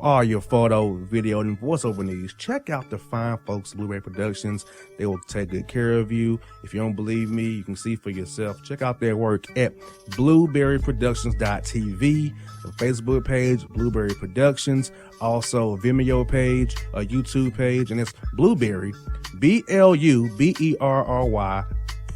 all your photo, video, and voiceover needs, check out the fine folks at Blueberry Productions. They will take good care of you. If you don't believe me, you can see for yourself. Check out their work at blueberryproductions.tv, the Facebook page, Blueberry Productions, also a Vimeo page, a YouTube page, and it's Blueberry, BLUBERRY,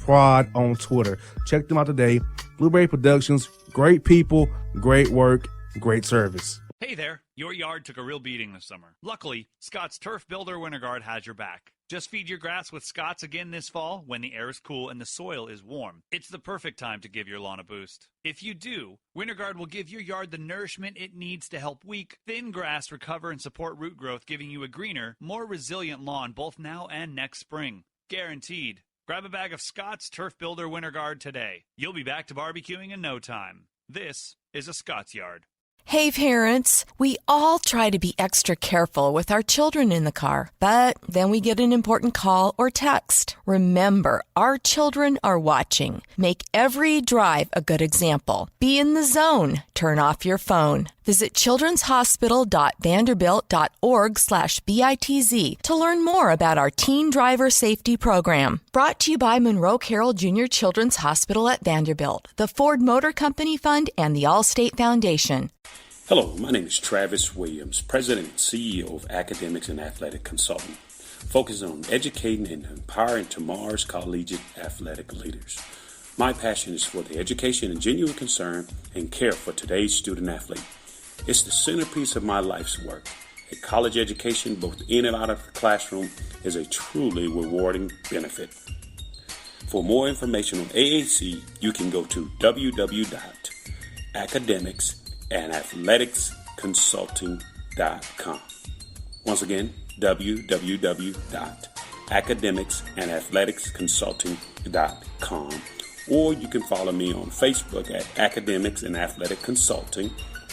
Prod on Twitter. Check them out today. Blueberry Productions, great people, great work, great service. Hey there, your yard took a real beating this summer. Luckily, Scott's Turf Builder Winter Guard has your back. Just feed your grass with Scott's again this fall when the air is cool and the soil is warm. It's the perfect time to give your lawn a boost. If you do, Winter Guard will give your yard the nourishment it needs to help weak, thin grass recover and support root growth, giving you a greener, more resilient lawn both now and next spring. Guaranteed. Grab a bag of Scott's Turf Builder Winter Guard today. You'll be back to barbecuing in no time. This is a Scott's Yard. Hey parents, we all try to be extra careful with our children in the car, but then we get an important call or text. Remember, our children are watching. Make every drive a good example. Be in the zone. Turn off your phone. Visit childrenshospital.vanderbilt.org/BITZ to learn more about our teen driver safety program. Brought to you by Monroe Carroll Jr. Children's Hospital at Vanderbilt, the Ford Motor Company Fund, and the Allstate Foundation. Hello, my name is Travis Williams, President and CEO of Academics and Athletic Consulting, focusing on educating and empowering tomorrow's collegiate athletic leaders. My passion is for the education and genuine concern and care for today's student athlete. It's the centerpiece of my life's work. A college education, both in and out of the classroom, is a truly rewarding benefit. For more information on AAC, you can go to www.academicsandathleticsconsulting.com. Once again, www.academicsandathleticsconsulting.com. Or you can follow me on Facebook at Academics and Athletic Consulting,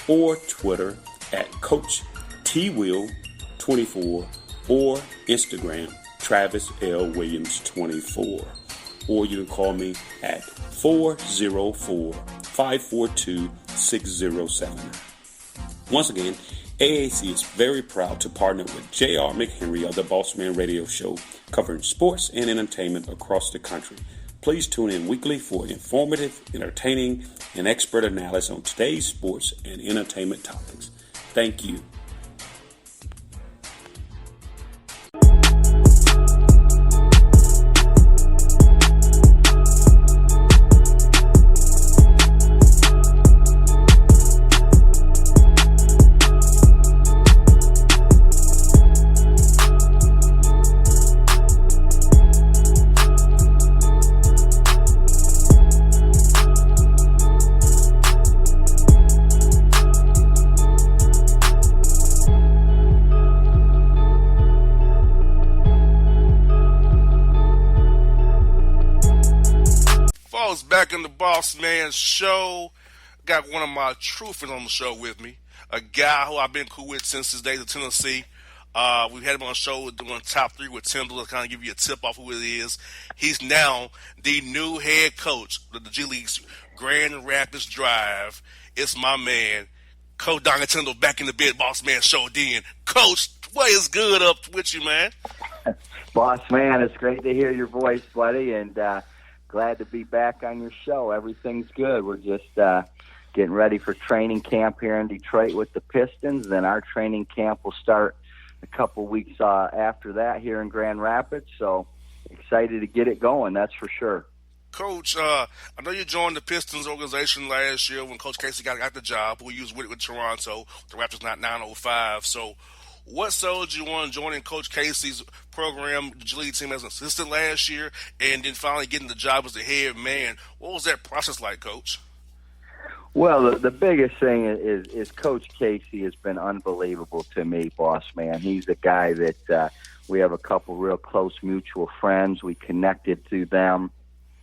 or Twitter at Coach TWill24, or Instagram Travis L. Williams 24. Or you can call me at 404-542-6079. Once again, AAC is very proud to partner with J.R. McHenry of the Bossman Radio Show, covering sports and entertainment across the country. Please tune in weekly for informative, entertaining, and expert analysis on today's sports and entertainment topics. Thank you. Back in the Bossman show, got one of my true friends on the show with me, a guy who I've been cool with since his days in Tennessee. We've had him on the show doing top 3 with Tyndall to kind of give you a tip off who it is. He's now the new head coach of the G League's Grand Rapids Drive. It's my man, Coach Donnie Tyndall, back in the bed, Bossman show then. Coach, what is good up with you, man? Bossman, it's great to hear your voice, buddy, and glad to be back on your show. Everything's good. We're just getting ready for training camp here in Detroit with the Pistons. Then our training camp will start a couple weeks after that here in Grand Rapids. So excited to get it going, that's for sure. Coach, I know you joined the Pistons organization last year when Coach Casey got the job. We used with Toronto. The Raptors not 905. So what sold you on joining Coach Casey's program, the G League team, as an assistant last year, and then finally getting the job as the head man? What was that process like, Coach? Well, the biggest thing is Coach Casey has been unbelievable to me, boss man. He's a guy that we have a couple real close mutual friends. We connected to them.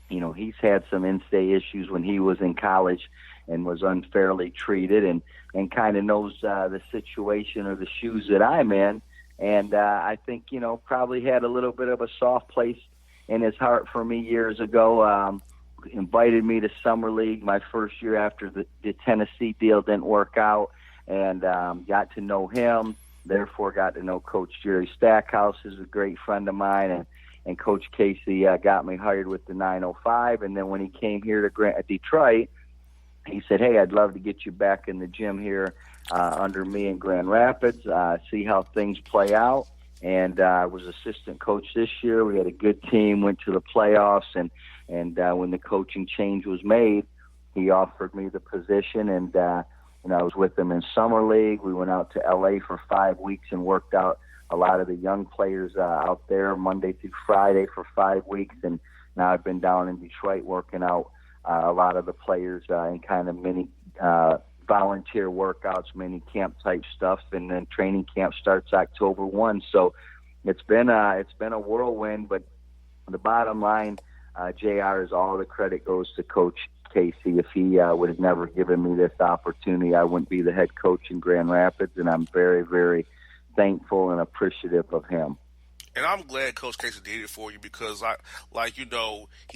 You know, he's had some in-state issues when he was in college and was unfairly treated, and kind of knows the situation or the shoes that I'm in. And I think, you know, probably had a little bit of a soft place in his heart for me years ago. Invited me to Summer League my first year after the Tennessee deal didn't work out. and got to know him. Therefore, got to know Coach Jerry Stackhouse, who's a great friend of mine, and Coach Casey got me hired with the 905. And then when he came here to Detroit, he said, "Hey, I'd love to get you back in the gym here under me in Grand Rapids, see how things play out." And I was assistant coach this year. We had a good team, went to the playoffs, and when the coaching change was made, he offered me the position, and I was with him in summer league. We went out to L.A. for 5 weeks and worked out a lot of the young players out there Monday through Friday for 5 weeks, and now I've been down in Detroit working out a lot of the players in kind of mini volunteer workouts, mini camp type stuff, and then training camp starts October 1. So it's been a whirlwind, but the bottom line, JR, is all the credit goes to Coach Casey. If he would have never given me this opportunity, I wouldn't be the head coach in Grand Rapids, and I'm very, very thankful and appreciative of him. And I'm glad Coach Casey did it for you because, he's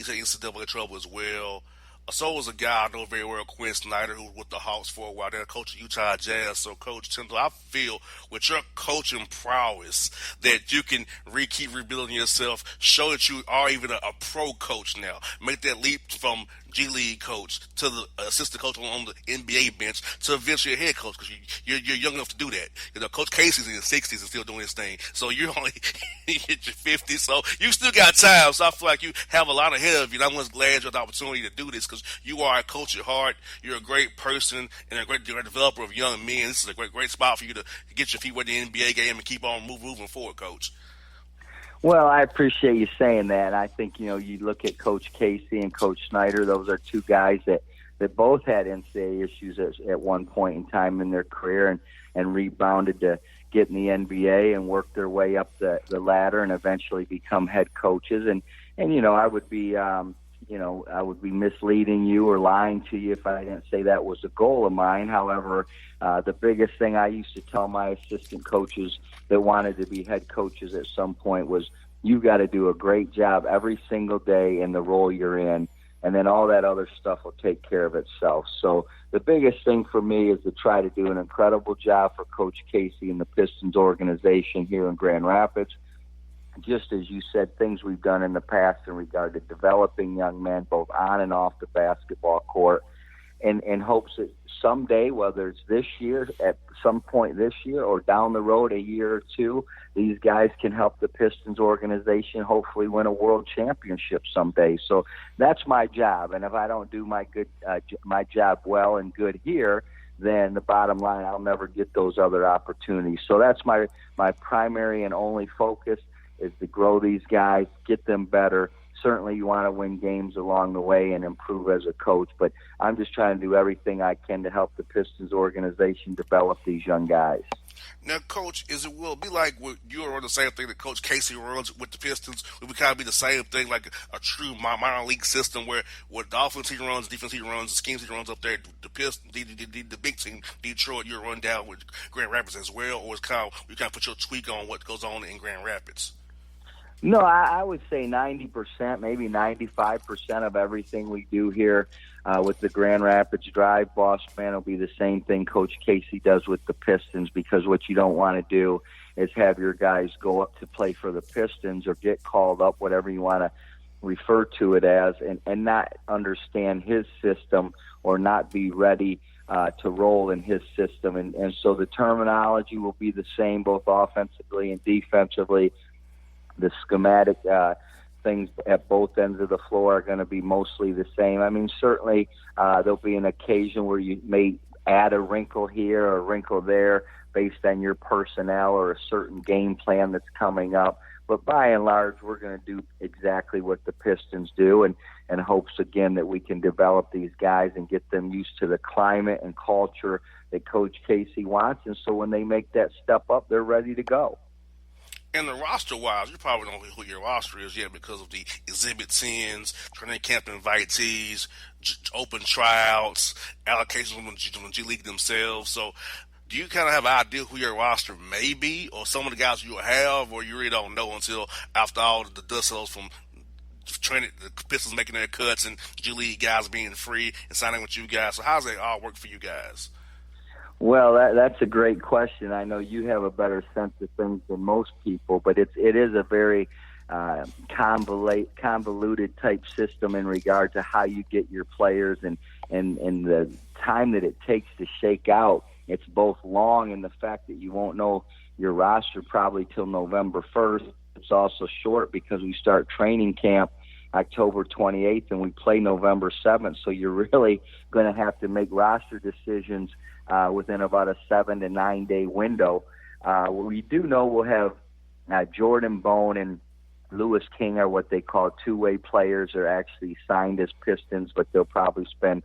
in NCAA trouble as well. So was a guy I know very well, Quinn Snyder, who was with the Hawks for a while. They're coaching Utah Jazz. So, Coach Tyndall, I feel with your coaching prowess that you can keep rebuilding yourself, show that you are even a pro coach now. Make that leap from G League coach to the assistant coach on the NBA bench to eventually a head coach because you're young enough to do that. Coach Casey's in his 60s and still doing his thing. So you're only hit your 50s, so you still got time. So I feel like you have a lot ahead of you. And I'm just glad you have the opportunity to do this because you are a coach at heart. You're a great person and a great developer of young men. This is a great spot for you to get your feet wet in the NBA game and keep on moving forward, Coach. Well, I appreciate you saying that. I think, you look at Coach Casey and Coach Snyder, those are two guys that both had NCAA issues at one point in time in their career and rebounded to get in the NBA and work their way up the ladder and eventually become head coaches. And I would be, I would be misleading you or lying to you if I didn't say that was a goal of mine. However, the biggest thing I used to tell my assistant coaches that wanted to be head coaches at some point was, you got to do a great job every single day in the role you're in, and then all that other stuff will take care of itself. So the biggest thing for me is to try to do an incredible job for Coach Casey and the Pistons organization here in Grand Rapids. Just as you said, things we've done in the past in regard to developing young men both on and off the basketball court, in hopes that someday, whether it's this year, at some point this year, or down the road a year or two, these guys can help the Pistons organization hopefully win a world championship someday. So that's my job, and if I don't do my job well and good here, then the bottom line, I'll never get those other opportunities. So that's my primary and only focus, is to grow these guys, get them better. Certainly you want to win games along the way and improve as a coach, but I'm just trying to do everything I can to help the Pistons organization develop these young guys. Now, Coach, will it be like you run the same thing that Coach Casey runs with the Pistons? Will it kind of be the same thing, like a true minor league system where what the offense he runs, defense he runs, the schemes he runs up there, the Pistons, the big team, Detroit, you run down with Grand Rapids as well, or it's you kind of put your tweak on what goes on in Grand Rapids? No, I would say 90%, maybe 95% of everything we do here with the Grand Rapids Drive, Bossman, will be the same thing Coach Casey does with the Pistons, because what you don't want to do is have your guys go up to play for the Pistons or get called up, whatever you want to refer to it as, and not understand his system or not be ready to roll in his system. And so the terminology will be the same both offensively and defensively. The schematic things at both ends of the floor are going to be mostly the same. I mean, certainly there'll be an occasion where you may add a wrinkle here or a wrinkle there based on your personnel or a certain game plan that's coming up. But by and large, we're going to do exactly what the Pistons do, and hopes, again, that we can develop these guys and get them used to the climate and culture that Coach Casey wants. And so when they make that step up, they're ready to go. And the roster-wise, you probably don't know who your roster is yet because of the Exhibit 10s, training camp invitees, open tryouts, allocations from the G League themselves. So do you kind of have an idea who your roster may be, or some of the guys you have, or you really don't know until after all the dust settles from training, the Pistons making their cuts and G League guys being free and signing with you guys? So how does that all work for you guys? Well, that's a great question. I know you have a better sense of things than most people, but it is a very convoluted type system in regard to how you get your players and the time that it takes to shake out. It's both long in the fact that you won't know your roster probably till November 1st. It's also short because we start training camp October 28th and we play November 7th. So you're really going to have to make roster decisions within about a 7 to 9 day window. We do know we'll have Jordan Bone and Lewis King are what they call two-way players. They're actually signed as Pistons, but they'll probably spend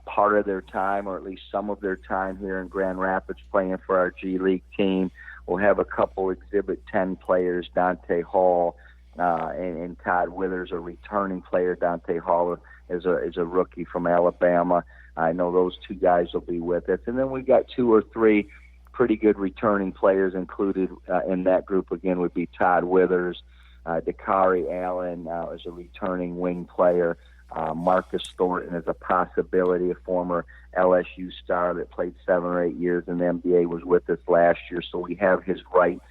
part of their time, or at least some of their time, here in Grand Rapids playing for our G League team. We'll have a couple Exhibit 10 players, Dante Hall and Todd Withers, a returning player. Dante Hall is a rookie from Alabama. I know those two guys will be with us. And then we've got 2 or 3 pretty good returning players included in that group. Again, would be Todd Withers, Dakari Allen is a returning wing player. Marcus Thornton is a possibility, a former LSU star that played 7 or 8 years in the NBA, was with us last year, so we have his rights.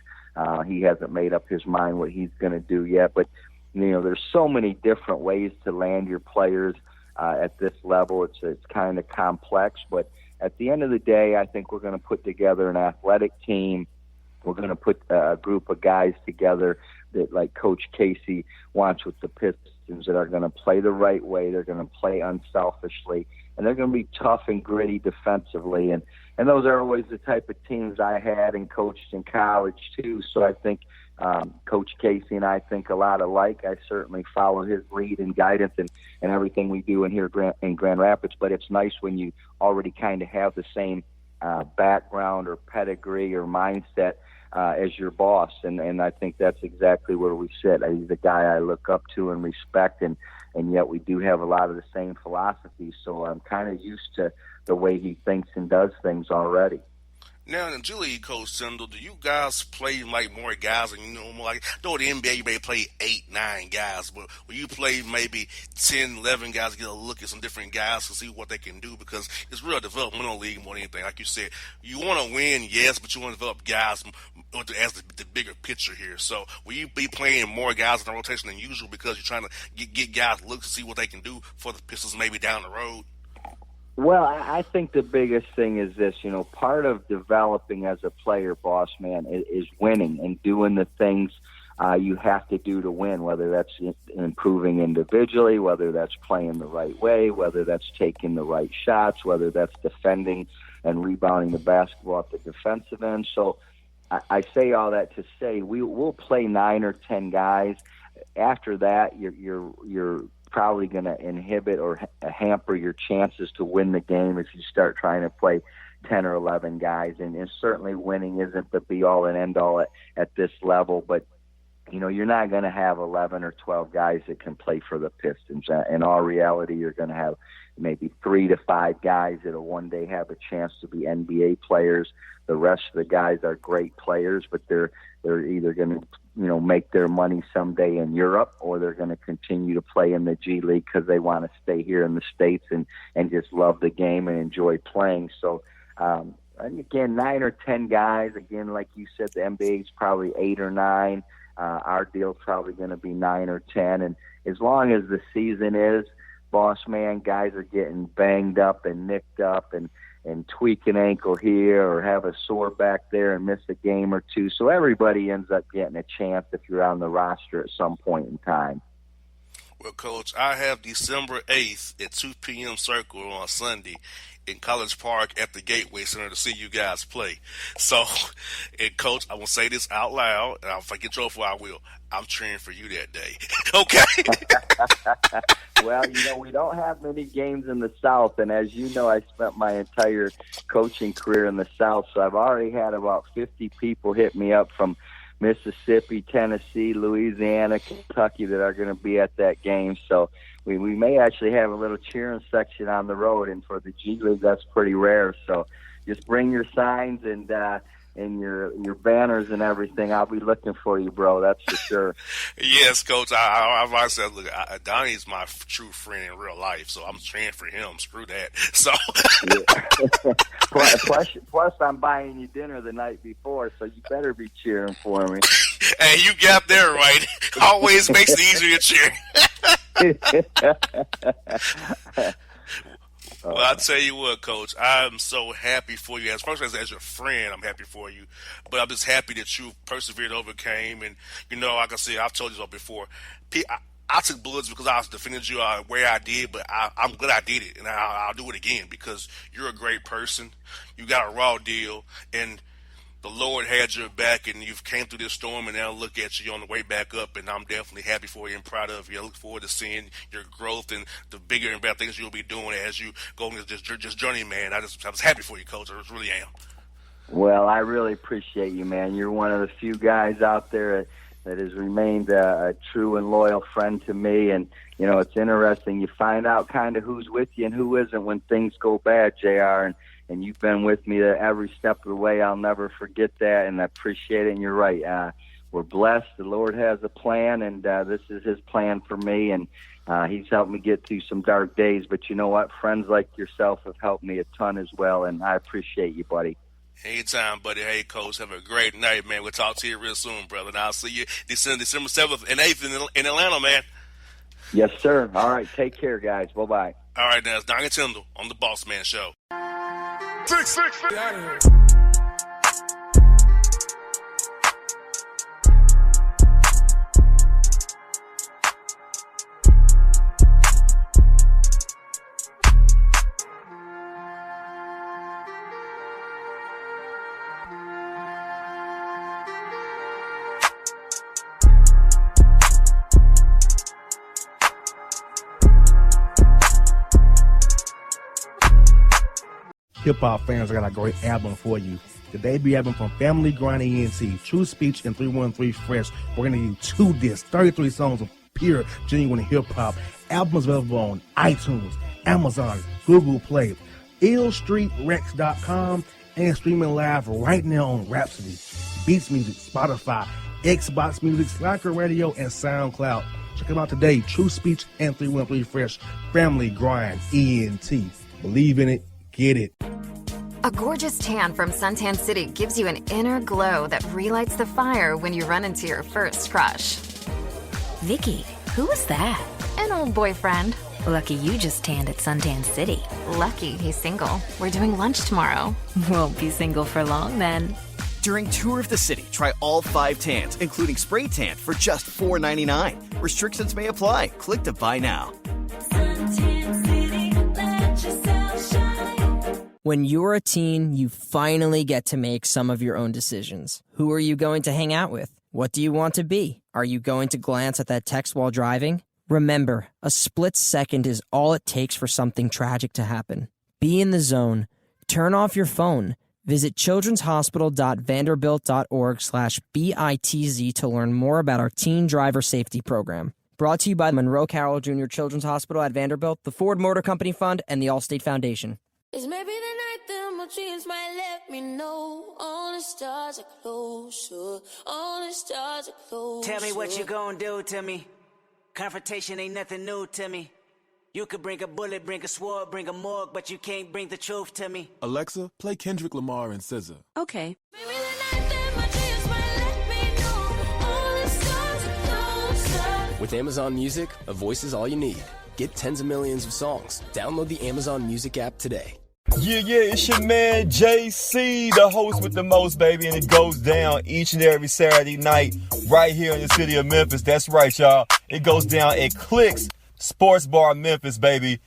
He hasn't made up his mind what he's going to do yet, but there's so many different ways to land your players at this level. It's kind of complex, but at the end of the day, I think we're going to put together an athletic team. We're going to put a group of guys together that, like Coach Casey wants with the Pistons, that are going to play the right way. They're going to play unselfishly, and they're going to be tough and gritty defensively. And those are always the type of teams I had and coached in college too. So I think Coach Casey and I think a lot alike. I certainly follow his lead and guidance and everything we do in here in Grand Rapids. But it's nice when you already kind of have the same background or pedigree or mindset as your boss, and I think that's exactly where we sit. He's a guy I look up to and respect, and yet we do have a lot of the same philosophies, so I'm kind of used to the way he thinks and does things already. Now, in the G League, Coach Tyndall, do you guys play like more guys? And more like, though the NBA, you may play 8, 9 guys, but when you play maybe 10, 11 guys, get a look at some different guys to see what they can do, because it's real developmental league more than anything. Like you said, you want to win, yes, but you want to develop guys as the bigger picture here. So will you be playing more guys in the rotation than usual because you're trying to get guys to look to see what they can do for the Pistons maybe down the road? Well, I think the biggest thing is this, part of developing as a player, boss man, is winning and doing the things you have to do to win, whether that's improving individually, whether that's playing the right way, whether that's taking the right shots, whether that's defending and rebounding the basketball at the defensive end. So I say all that to say we'll play 9 or 10 guys. After that, you're probably going to inhibit or hamper your chances to win the game if you start trying to play 10 or 11 guys. And certainly winning isn't the be-all and end-all at this level, but you're not going to have 11 or 12 guys that can play for the Pistons. In all reality, you're going to have maybe 3 to 5 guys that'll one day have a chance to be NBA players. The rest of the guys are great players, but they're either going to make their money someday in Europe, or they're going to continue to play in the G League because they want to stay here in the States and just love the game and enjoy playing. So, and again, 9 or 10 guys. Again, like you said, the NBA is probably 8 or 9. Our deal's probably going to be 9 or 10. And as long as the season is, boss man, guys are getting banged up and nicked up and tweak an ankle here or have a sore back there and miss a game or two. So everybody ends up getting a chance if you're on the roster at some point in time. Well, Coach, I have December 8th at 2 p.m. Circle on Sunday in College Park at the Gateway Center to see you guys play. So, and Coach, I will say this out loud, and if I get trouble, I will. I'm cheering for you that day. Okay? Well, we don't have many games in the South, and as you know, I spent my entire coaching career in the South, so I've already had about 50 people hit me up from Mississippi, Tennessee, Louisiana, Kentucky that are going to be at that game. So we may actually have a little cheering section on the road, and for the G League, that's pretty rare. So just bring your signs, and your banners and everything. I'll be looking for you, bro. That's for sure. Yes, Coach. I said, look, Donnie's my true friend in real life, so I'm cheering for him. Screw that. So, plus, I'm buying you dinner the night before, so you better be cheering for me. Hey, you got that right. Always makes it easier to cheer. Well, I'll tell you what, Coach, I'm so happy for you. As your friend, I'm happy for you. But I'm just happy that you persevered, overcame. And, like I said, I've told you before, I took bullets because I was defending you where I did, but I'm glad I did it. And I'll do it again because you're a great person. You got a raw deal. And the Lord had your back, and you've came through this storm, and now look at you on the way back up, and I'm definitely happy for you and proud of you. I look forward to seeing your growth and the bigger and better things you'll be doing as you go into this journey, man. I was happy for you, Coach. I really am. Well, I really appreciate you, man. You're one of the few guys out there that has remained a true and loyal friend to me, and, it's interesting. You find out kind of who's with you and who isn't when things go bad, JR, and you've been with me every step of the way. I'll never forget that, and I appreciate it. And you're right. We're blessed. The Lord has a plan, and this is his plan for me, and he's helped me get through some dark days. But you know what? Friends like yourself have helped me a ton as well, and I appreciate you, buddy. Anytime, buddy. Hey, Coach, have a great night, man. We'll talk to you real soon, brother, and I'll see you December 7th and 8th in Atlanta, man. Yes, sir. All right. Take care, guys. Bye-bye. All right, now it's Donnie and Tyndall on the Bossman Show. Six. Get out of here. Hip-hop fans, I got a great album for you. The debut album from Family Grind ENT, True Speech and 313 Fresh. We're going to give you 2 discs, 33 songs of pure, genuine hip-hop. Albums available on iTunes, Amazon, Google Play, illstreetrex.com, and streaming live right now on Rhapsody, Beats Music, Spotify, Xbox Music, Slacker Radio, and SoundCloud. Check them out today, True Speech and 313 Fresh, Family Grind ENT. Believe in it, get it. A gorgeous tan from Suntan City gives you an inner glow that relights the fire when you run into your first crush. Vicky, who was that? An old boyfriend. Lucky you just tanned at Suntan City. Lucky he's single. We're doing lunch tomorrow. Won't be single for long then. During Tour of the City, try all 5 tans, including spray tan, for just $4.99. Restrictions may apply. Click to buy now. Suntan City, let yourself shine. When you're a teen, you finally get to make some of your own decisions. Who are you going to hang out with? What do you want to be? Are you going to glance at that text while driving? Remember, a split second is all it takes for something tragic to happen. Be in the zone. Turn off your phone. Visit childrenshospital.vanderbilt.org/BITZ to learn more about our teen driver safety program. Brought to you by Monroe Carroll Jr. Children's Hospital at Vanderbilt, the Ford Motor Company Fund, and the Allstate Foundation. It's maybe the night that my dreams might let me know. All the stars are closer. All the stars are closer. Tell me what you gonna do to me. Confrontation ain't nothing new to me. You could bring a bullet, bring a sword, bring a morgue, but you can't bring the truth to me. Alexa, play Kendrick Lamar and SZA. Okay. Maybe the night that my dreams might let me know. All the stars are closer. With Amazon Music, a voice is all you need. Get tens of millions of songs. Download the Amazon Music app today. Yeah, it's your man JC, the host with the most, baby, and it goes down each and every Saturday night right here in the city of Memphis. That's right, y'all. It goes down at Clicks Sports Bar Memphis, baby.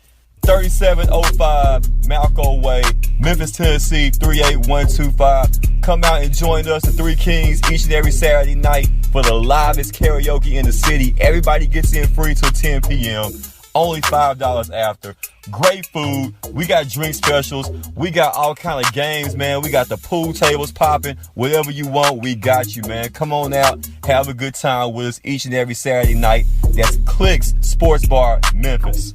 3705 Malco Way, Memphis, Tennessee, 38125. Come out and join us, the Three Kings, each and every Saturday night for the livest karaoke in the city. Everybody gets in free till 10 p.m. Only $5 after. Great food. We got drink specials. We got all kind of games, man. We got the pool tables popping. Whatever you want, we got you, man. Come on out. Have a good time with us each and every Saturday night. That's Clicks Sports Bar, Memphis.